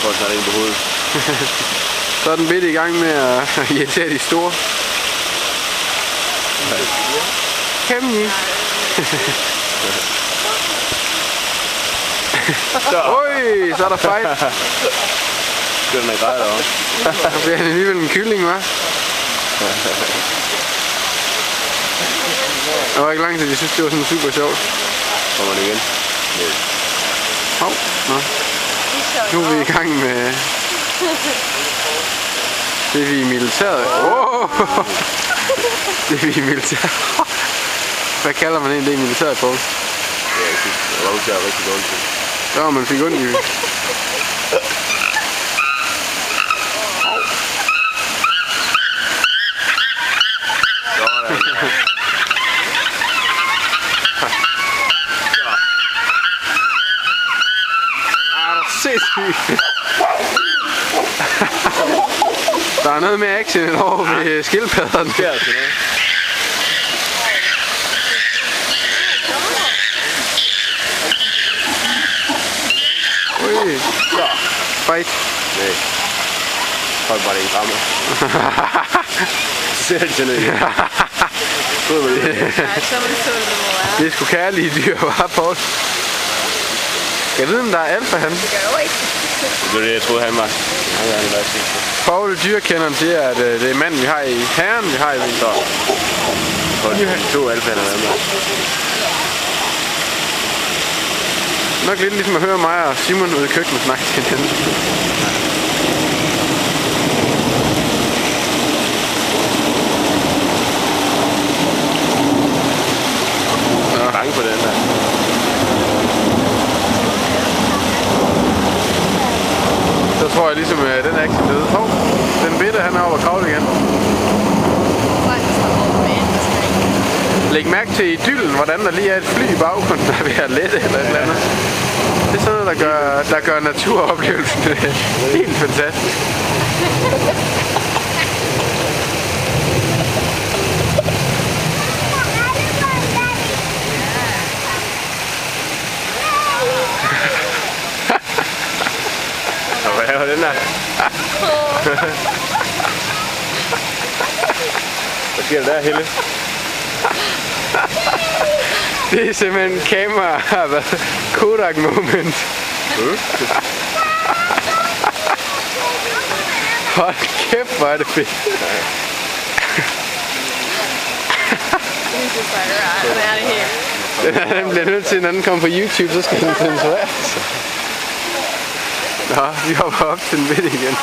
Får snart ind på hovedet. Så er den bitte i gang med at irritere de store. Kæmni. Oj, så er der fight. Det er den grej derovre. Så bliver han alligevel en kylling, hva'? Det var ikke lang tid, jeg synes det var sådan super sjovt. Kommer det igen? Hov, nå. Nu er vi i gang med... Det er vi i militæret. Det er vi i militæret. Hvad kalder man egentlig det i militæret, Poul? Ja, jeg synes, det var også rigtig dårligt til. Ja, man fik ondt i. Sindssygt. Der er noget mere action end over ved skildpadderne. Det er altså noget. Ui. Fight. Nej. Hold bare det en krammer. Så ser de sådan noget. Det er sgu kærlige dyr, var Poul. Jeg ved, om der er alfa han. Det gør jo ikke. Det var det, jeg troede, han var. Poul, dyrkenderen, siger, at det er manden, vi har i herren, vi har i vinter. Og de 2 alfaner der med. Nok lidt ligesom at høre mig og Simon ude i køkkenet snakke til hinanden. Jeg er bange for den der. Så tror jeg ligesom, at den action døde. Den bitte, han er over kravle igen. Læg mærke til idyllen, hvordan der lige er et fly i baggrunden, der er ved at lette eller et eller andet. Det er sådan noget, der gør naturoplevelsen helt fantastisk. Hvad er den der? Hvad sker der, Helle? Det er simpelthen kamera har været Kodak moment. Hold kæft, hvor er det fedt. Den bliver nødt til, når den kommer på YouTube, så skal den censureres. Nå, vi hopper op til den midt igen.